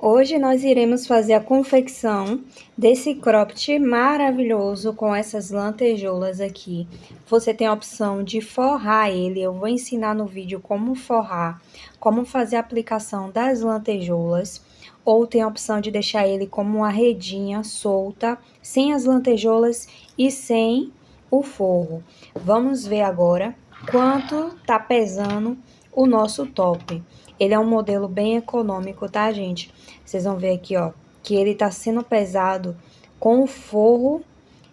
Hoje nós iremos fazer a confecção desse cropped maravilhoso com essas lantejoulas aqui. Você tem a opção de forrar ele, eu vou ensinar no vídeo como forrar, como fazer a aplicação das lantejoulas, ou tem a opção de deixar ele como uma redinha solta, sem as lantejoulas e sem o forro. Vamos ver agora quanto tá pesando o nosso top. Ele é um modelo bem econômico, tá, gente? Vocês vão ver aqui, ó, que ele tá sendo pesado com o forro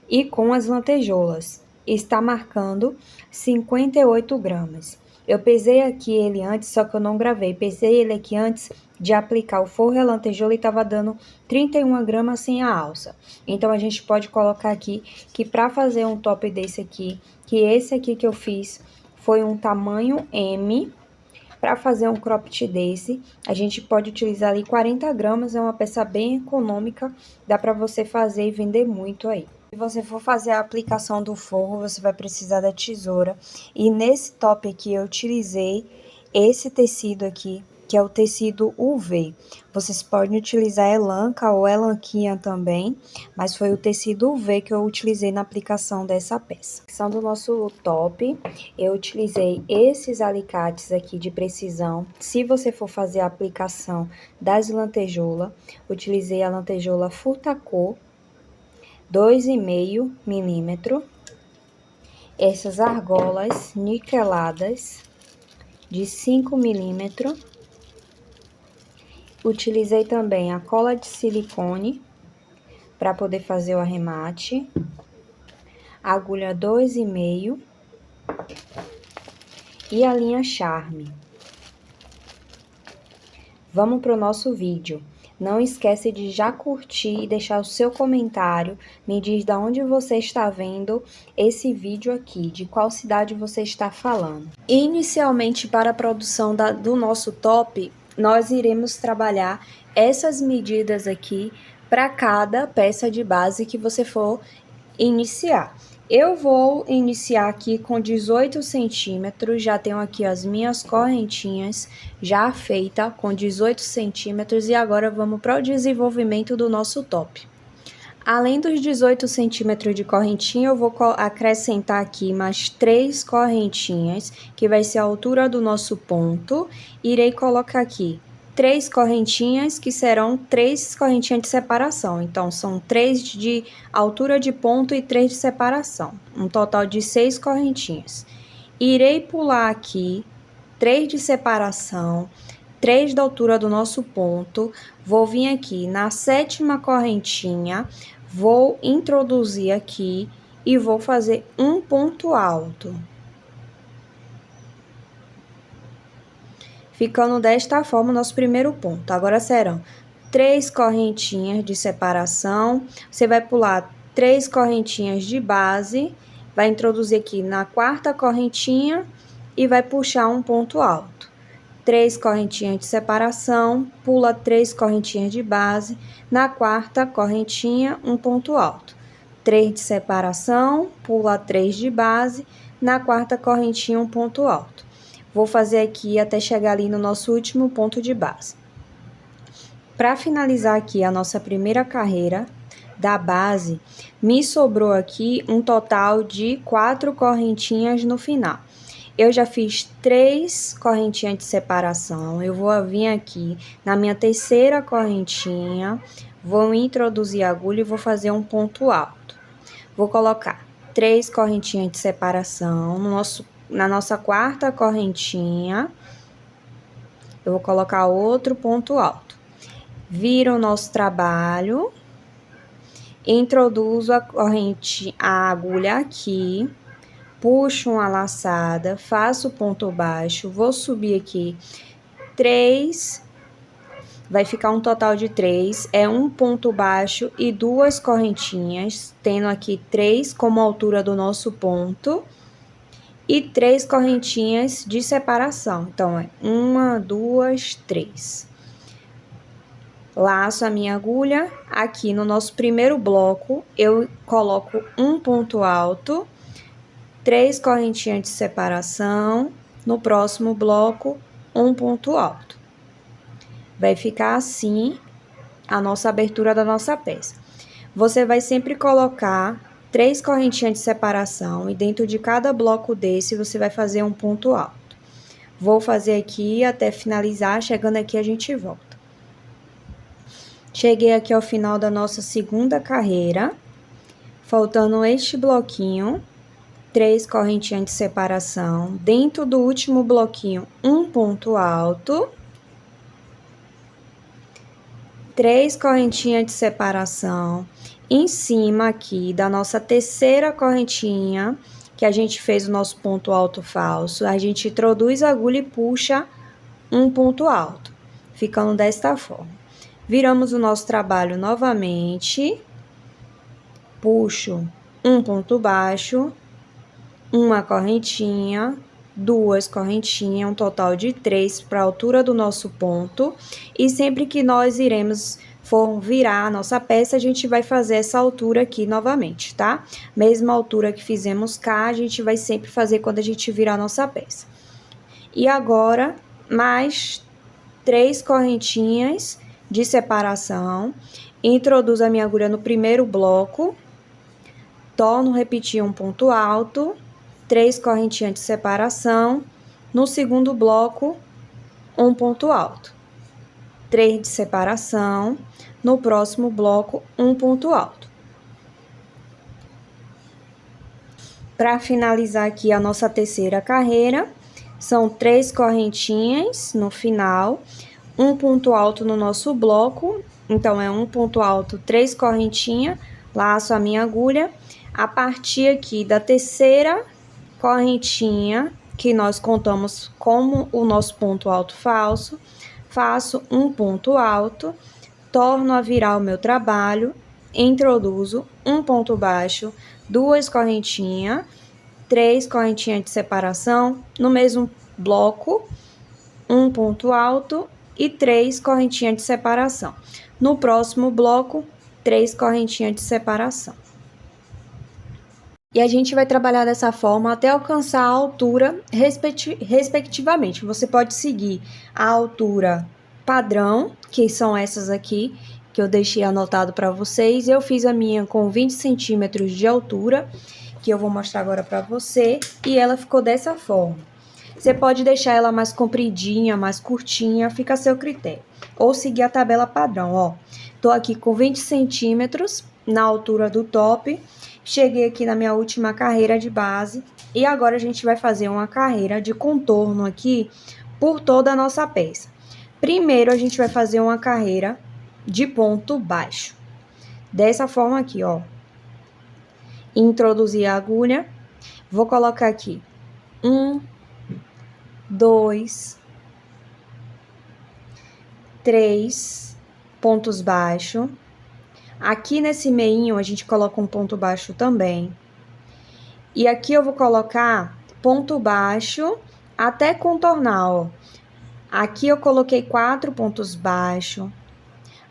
e com as lantejoulas. Está marcando 58 gramas. Eu pesei aqui ele antes, só que eu não gravei. Pesei ele aqui antes de aplicar o forro e a lantejoula e tava dando 31 gramas sem a alça. Então, a gente pode colocar aqui que para fazer um top desse aqui, que esse aqui que eu fiz foi um tamanho M. Para fazer um cropped desse, a gente pode utilizar ali 40 gramas, é uma peça bem econômica, dá para você fazer e vender muito aí. Se você for fazer a aplicação do forro, você vai precisar da tesoura. E nesse top aqui eu utilizei esse tecido aqui, que é o tecido UV. Vocês podem utilizar elanca ou elanquinha também, mas foi o tecido UV que eu utilizei na aplicação dessa peça. São do nosso top, eu utilizei esses alicates aqui de precisão. Se você for fazer a aplicação das lantejoulas, utilizei a lantejoula Furtacô, 2,5 milímetros. Essas argolas niqueladas de 5 milímetros. Utilizei também a cola de silicone para poder fazer o arremate. Agulha 2,5 e a linha Charme. Vamos para o nosso vídeo. Não esquece de já curtir e deixar o seu comentário. Me diz de onde você está vendo esse vídeo aqui, de qual cidade você está falando. Inicialmente, para a produção do nosso top, nós iremos trabalhar essas medidas aqui para cada peça de base que você for iniciar. Eu vou iniciar aqui com 18 centímetros, já tenho aqui as minhas correntinhas já feita com 18 centímetros e agora vamos para o desenvolvimento do nosso top. Além dos 18 centímetros de correntinha, eu vou acrescentar aqui mais 3 correntinhas, que vai ser a altura do nosso ponto. Irei colocar aqui 3 correntinhas, que serão 3 correntinhas de separação. Então, são 3 de altura de ponto e 3 de separação. Um total de 6 correntinhas. Irei pular aqui 3 de separação, 3 da altura do nosso ponto. Vou vir aqui na 7ª correntinha, vou introduzir aqui e vou fazer um ponto alto. Ficando desta forma o nosso primeiro ponto. Agora serão 3 correntinhas de separação. Você vai pular 3 correntinhas de base, vai introduzir aqui na 4ª correntinha e vai puxar um ponto alto. 3 correntinhas de separação, pula 3 correntinhas de base, na 4ª correntinha, um ponto alto. 3 de separação, pula 3 de base, na 4ª correntinha, um ponto alto. Vou fazer aqui até chegar ali no nosso último ponto de base. Para finalizar aqui a nossa primeira carreira da base, me sobrou aqui um total de 4 correntinhas no final. Eu já fiz 3 correntinhas de separação, eu vou vir aqui na minha 3ª correntinha, vou introduzir a agulha e vou fazer um ponto alto. Vou colocar 3 correntinhas de separação na nossa 4ª correntinha, eu vou colocar outro ponto alto. Viro o nosso trabalho, introduzo a agulha aqui, puxo uma laçada, faço ponto baixo, vou subir aqui 3, vai ficar um total de 3, é um ponto baixo e 2 correntinhas, tendo aqui 3 como altura do nosso ponto e 3 correntinhas de separação. Então, é 1, 2, 3. Laço a minha agulha, aqui no nosso primeiro bloco, eu coloco um ponto alto, 3 correntinhas de separação, no próximo bloco, um ponto alto. Vai ficar assim a nossa abertura da nossa peça. Você vai sempre colocar 3 correntinhas de separação e dentro de cada bloco desse você vai fazer um ponto alto. Vou fazer aqui até finalizar, chegando aqui a gente volta. Cheguei aqui ao final da nossa segunda carreira, faltando este bloquinho, 3 correntinhas de separação, dentro do último bloquinho, um ponto alto, 3 correntinhas de separação, em cima aqui da nossa terceira correntinha, que a gente fez o nosso ponto alto falso, a gente introduz a agulha e puxa um ponto alto, ficando desta forma. Viramos o nosso trabalho novamente, puxo um ponto baixo, uma correntinha, 2 correntinhas, um total de 3 para a altura do nosso ponto. E sempre que nós for virar a nossa peça, a gente vai fazer essa altura aqui novamente, tá? Mesma altura que fizemos cá, a gente vai sempre fazer quando a gente virar a nossa peça. E agora, mais 3 correntinhas de separação. Introduzo a minha agulha no primeiro bloco, torno a repetir um ponto alto, 3 correntinhas de separação, no segundo bloco, um ponto alto, 3 de separação, no próximo bloco, um ponto alto. Para finalizar aqui a nossa terceira carreira, são 3 correntinhas no final, um ponto alto no nosso bloco, então é um ponto alto, 3 correntinhas, laço a minha agulha, a partir aqui da terceira correntinha, que nós contamos como o nosso ponto alto falso, faço um ponto alto, torno a virar o meu trabalho, introduzo um ponto baixo, 2 correntinhas, 3 correntinhas de separação, no mesmo bloco, um ponto alto e 3 correntinhas de separação. No próximo bloco, 3 correntinhas de separação. E a gente vai trabalhar dessa forma até alcançar a altura respectivamente. Você pode seguir a altura padrão, que são essas aqui, que eu deixei anotado para vocês. Eu fiz a minha com 20 centímetros de altura, que eu vou mostrar agora para você, e ela ficou dessa forma. Você pode deixar ela mais compridinha, mais curtinha, fica a seu critério. Ou seguir a tabela padrão, ó. Tô aqui com 20 centímetros na altura do top. Cheguei aqui na minha última carreira de base. E agora a gente vai fazer uma carreira de contorno aqui por toda a nossa peça. Primeiro, a gente vai fazer uma carreira de ponto baixo. Dessa forma aqui, ó. Introduzir a agulha. Vou colocar aqui 1, 2, 3 pontos baixos. Aqui nesse meinho a gente coloca um ponto baixo também. E aqui eu vou colocar ponto baixo até contornar, ó. Aqui eu coloquei 4 pontos baixos.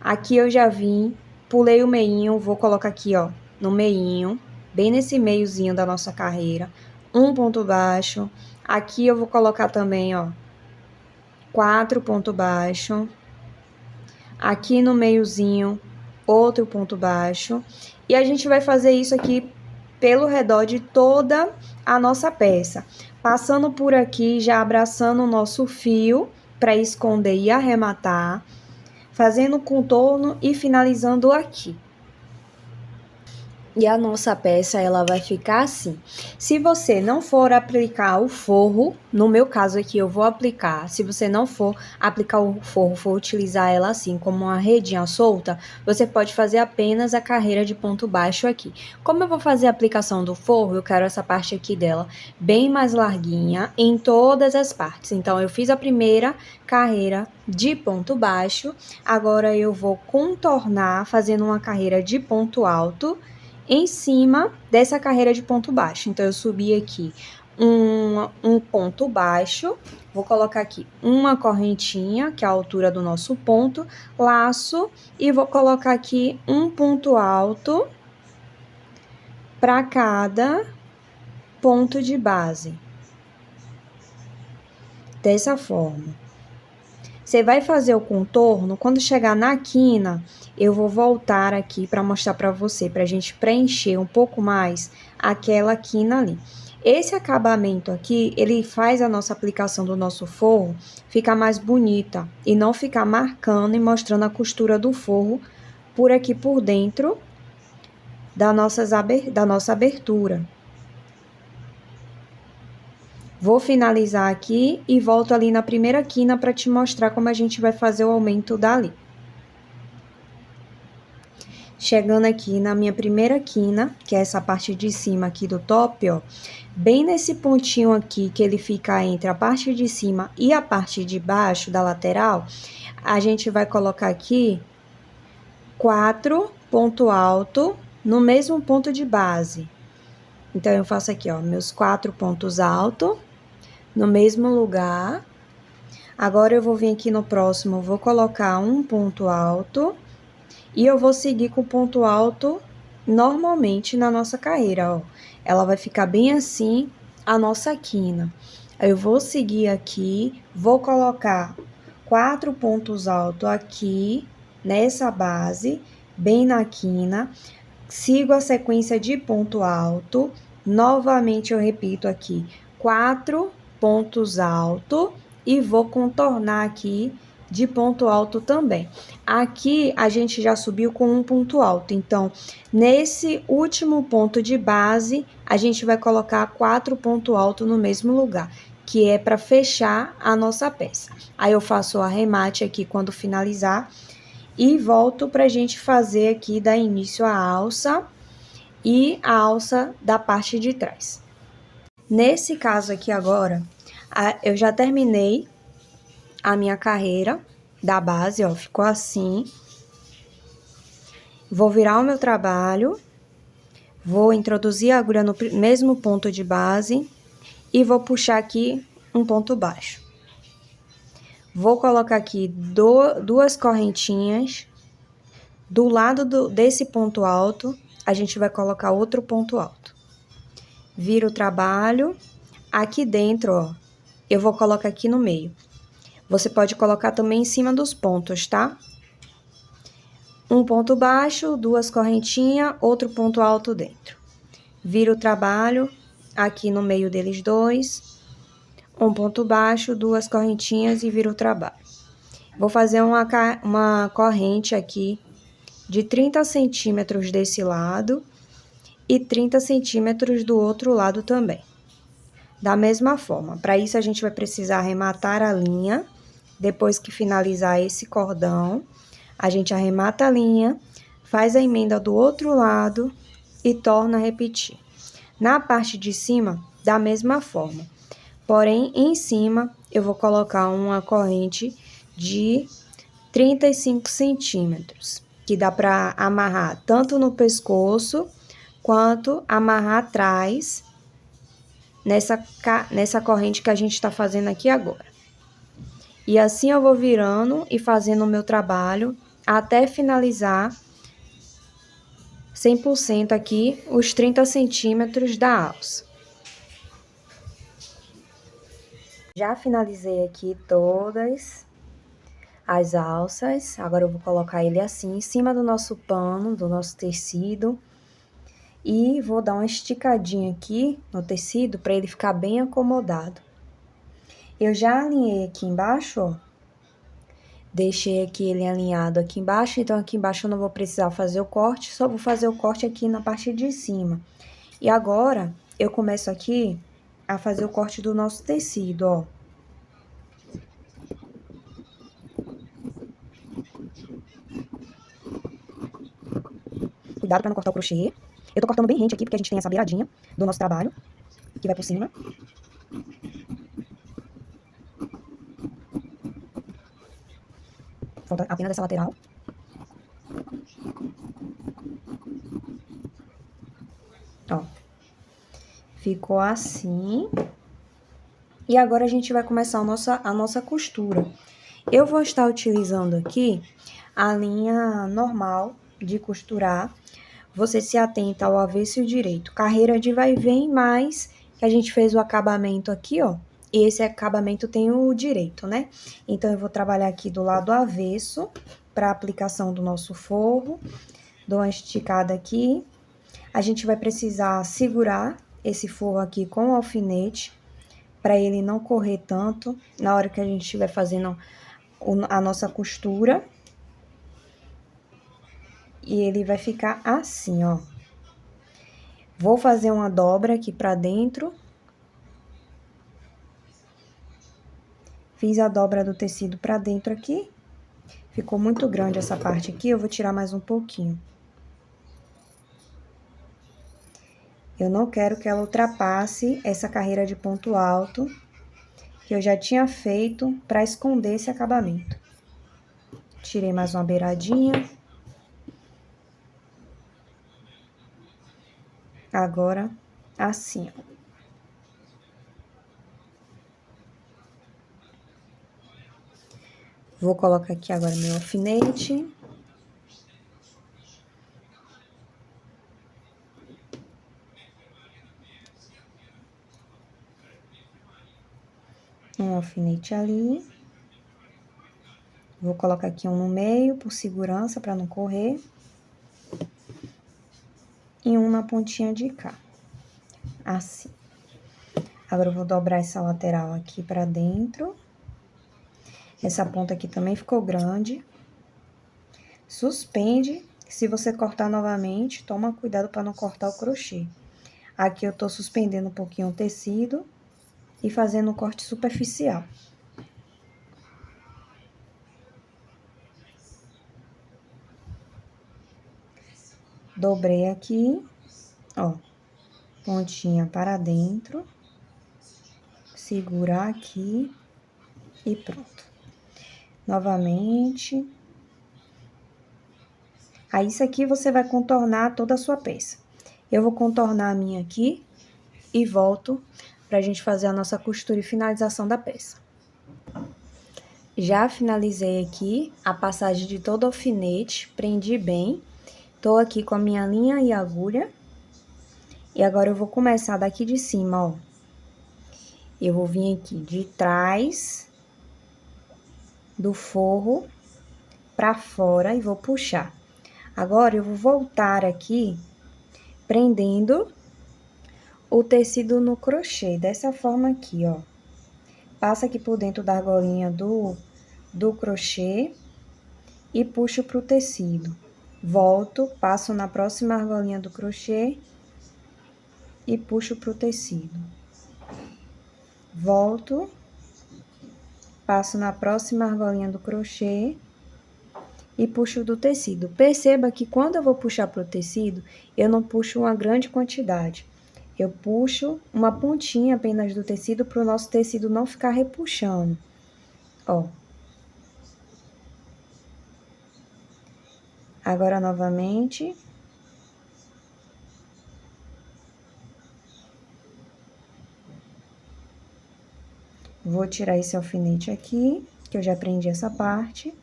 Aqui eu já vim, pulei o meinho, vou colocar aqui, ó, no meinho, bem nesse meiozinho da nossa carreira, um ponto baixo. Aqui eu vou colocar também, ó, 4 pontos baixos. Aqui no meiozinho, outro ponto baixo. E a gente vai fazer isso aqui pelo redor de toda a nossa peça. Passando por aqui, já abraçando o nosso fio para esconder e arrematar. Fazendo contorno e finalizando aqui. E a nossa peça, ela vai ficar assim. Se você não for aplicar o forro, no meu caso aqui eu vou aplicar. Se você não for aplicar o forro, for utilizar ela assim, como uma redinha solta, você pode fazer apenas a carreira de ponto baixo aqui. Como eu vou fazer a aplicação do forro, eu quero essa parte aqui dela bem mais larguinha em todas as partes. Então, eu fiz a primeira carreira de ponto baixo. Agora, eu vou contornar fazendo uma carreira de ponto alto em cima dessa carreira de ponto baixo. Então, eu subi aqui um ponto baixo, vou colocar aqui uma correntinha, que é a altura do nosso ponto, laço, e vou colocar aqui um ponto alto para cada ponto de base. Dessa forma. Você vai fazer o contorno, quando chegar na quina, eu vou voltar aqui para mostrar para você, para a gente preencher um pouco mais aquela quina ali. Esse acabamento aqui, ele faz a nossa aplicação do nosso forro ficar mais bonita e não ficar marcando e mostrando a costura do forro por aqui por dentro da nossa abertura. Vou finalizar aqui e volto ali na primeira quina para te mostrar como a gente vai fazer o aumento dali. Chegando aqui na minha primeira quina, que é essa parte de cima aqui do top, ó, bem nesse pontinho aqui que ele fica entre a parte de cima e a parte de baixo da lateral, a gente vai colocar aqui 4 pontos altos no mesmo ponto de base. Então, eu faço aqui, ó, meus 4 pontos altos no mesmo lugar. Agora, eu vou vir aqui no próximo, vou colocar um ponto alto. E eu vou seguir com o ponto alto normalmente na nossa carreira, ó. Ela vai ficar bem assim, a nossa quina. Aí eu vou seguir aqui, vou colocar 4 pontos altos aqui, nessa base, bem na quina. Sigo a sequência de ponto alto. Novamente eu repito aqui, 4 pontos altos e vou contornar aqui de ponto alto também. Aqui a gente já subiu com um ponto alto, então nesse último ponto de base a gente vai colocar 4 pontos altos no mesmo lugar, que é para fechar a nossa peça. Aí eu faço o arremate aqui quando finalizar e volto para a gente fazer aqui, dar início à alça e a alça da parte de trás. Nesse caso aqui agora, eu já terminei a minha carreira da base, ó, ficou assim. Vou virar o meu trabalho, vou introduzir a agulha no mesmo ponto de base e vou puxar aqui um ponto baixo. Vou colocar aqui duas correntinhas. Do lado desse ponto alto, a gente vai colocar outro ponto alto. Viro o trabalho. Aqui dentro, ó, eu vou colocar aqui no meio. Você pode colocar também em cima dos pontos, tá? Um ponto baixo, duas correntinhas, outro ponto alto dentro. Viro o trabalho, aqui no meio deles dois. Um ponto baixo, duas correntinhas e viro o trabalho. Vou fazer uma corrente aqui de 30 centímetros desse lado e 30 centímetros do outro lado também. Da mesma forma, para isso a gente vai precisar arrematar a linha. Depois que finalizar esse cordão, a gente arremata a linha, faz a emenda do outro lado e torna a repetir. Na parte de cima, da mesma forma. Porém, em cima, eu vou colocar uma corrente de 35 centímetros, que dá para amarrar tanto no pescoço, quanto amarrar atrás, nessa corrente que a gente está fazendo aqui agora. E assim eu vou virando e fazendo o meu trabalho até finalizar 100% aqui os 30 centímetros da alça. Já finalizei aqui todas as alças. Agora eu vou colocar ele assim em cima do nosso pano, do nosso tecido. E vou dar uma esticadinha aqui no tecido para ele ficar bem acomodado. Eu já alinhei aqui embaixo, ó. Deixei aqui ele alinhado aqui embaixo, então aqui embaixo eu não vou precisar fazer o corte, só vou fazer o corte aqui na parte de cima. E agora, eu começo aqui a fazer o corte do nosso tecido, ó. Cuidado pra não cortar o crochê. Eu tô cortando bem rente aqui, porque a gente tem essa beiradinha do nosso trabalho, que vai por cima. Falta apenas essa lateral. Ó. Ficou assim. E agora a gente vai começar a nossa costura. Eu vou estar utilizando aqui a linha normal de costurar. Você se atenta ao avesso e o direito. Carreira de vai e vem, mas que a gente fez o acabamento aqui, ó. e esse acabamento tem o direito, né? Então, eu vou trabalhar aqui do lado avesso para aplicação do nosso forro. Dou uma esticada aqui. A gente vai precisar segurar esse forro aqui com o alfinete para ele não correr tanto na hora que a gente estiver fazendo a nossa costura. E ele vai ficar assim, ó. Vou fazer uma dobra aqui pra dentro. Fiz a dobra do tecido pra dentro aqui. Ficou muito grande essa parte aqui, eu vou tirar mais um pouquinho. Eu não quero que ela ultrapasse essa carreira de ponto alto, que eu já tinha feito pra esconder esse acabamento. Tirei mais uma beiradinha. Agora, assim, ó. Vou colocar aqui agora meu alfinete. Um alfinete ali. Vou colocar aqui um no meio, por segurança, para não correr. E um na pontinha de cá. Assim. Agora, eu vou dobrar essa lateral aqui pra dentro. Essa ponta aqui também ficou grande. Suspende. Se você cortar novamente, toma cuidado para não cortar o crochê. Aqui eu tô suspendendo um pouquinho o tecido e fazendo um corte superficial. Dobrei aqui, ó, pontinha para dentro. Segurar aqui e pronto. Novamente. Aí, isso aqui você vai contornar toda a sua peça. Eu vou contornar a minha aqui e volto pra gente fazer a nossa costura e finalização da peça. Já finalizei aqui a passagem de todo o alfinete, prendi bem. Tô aqui com a minha linha e agulha. E agora eu vou começar daqui de cima, ó. Eu vou vir aqui de trás do forro pra fora e vou puxar. Agora, eu vou voltar aqui, prendendo o tecido no crochê, dessa forma aqui, ó. Passa aqui por dentro da argolinha do crochê e puxo pro tecido. Volto, passo na próxima argolinha do crochê e puxo pro tecido. Volto, passo na próxima argolinha do crochê e puxo do tecido. Perceba que quando eu vou puxar pro tecido, eu não puxo uma grande quantidade. Eu puxo uma pontinha apenas do tecido para o nosso tecido não ficar repuxando. Ó. Agora, novamente. Vou tirar esse alfinete aqui, que eu já prendi essa parte.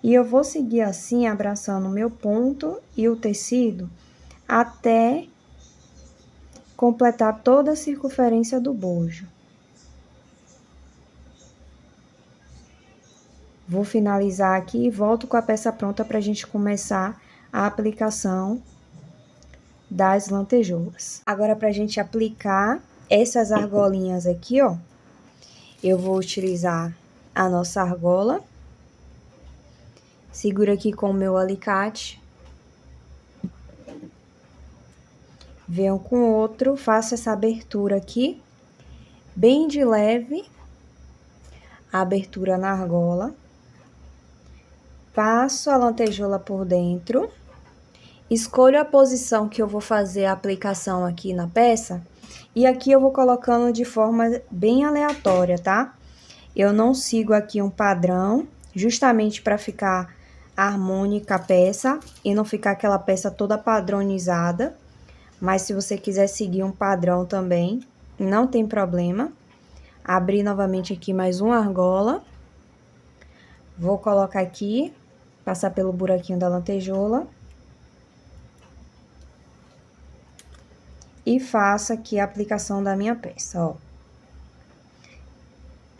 E eu vou seguir assim, abraçando o meu ponto e o tecido até completar toda a circunferência do bojo. Vou finalizar aqui e volto com a peça pronta pra gente começar a aplicação das lantejoulas. Agora, pra gente aplicar essas argolinhas aqui, ó, eu vou utilizar a nossa argola. Seguro aqui com o meu alicate. Venho com outro, faço essa abertura aqui, bem de leve, a abertura na argola. Passo a lantejoula por dentro. Escolho a posição que eu vou fazer a aplicação aqui na peça. E aqui eu vou colocando de forma bem aleatória, tá? Eu não sigo aqui um padrão, justamente para ficar harmônica a peça e não ficar aquela peça toda padronizada. Mas se você quiser seguir um padrão também, não tem problema. Abri novamente aqui mais uma argola. Vou colocar aqui, passar pelo buraquinho da lantejoula. E faço aqui a aplicação da minha peça, ó.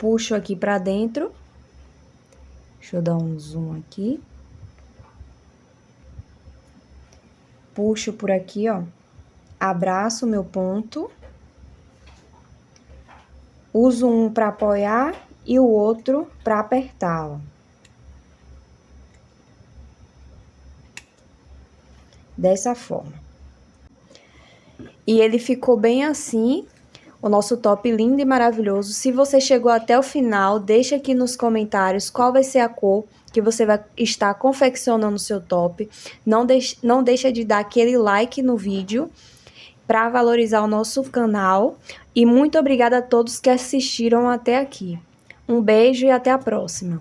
puxo aqui pra dentro. Deixa eu dar um zoom aqui. Puxo por aqui, ó. Abraço o meu ponto. Uso um para apoiar e o outro para apertar, ó. Dessa forma. E ele ficou bem assim, o nosso top lindo e maravilhoso. Se você chegou até o final, deixa aqui nos comentários qual vai ser a cor que você vai estar confeccionando o seu top. Não deixa de dar aquele like no vídeo para valorizar o nosso canal. E muito obrigada a todos que assistiram até aqui. Um beijo e até a próxima.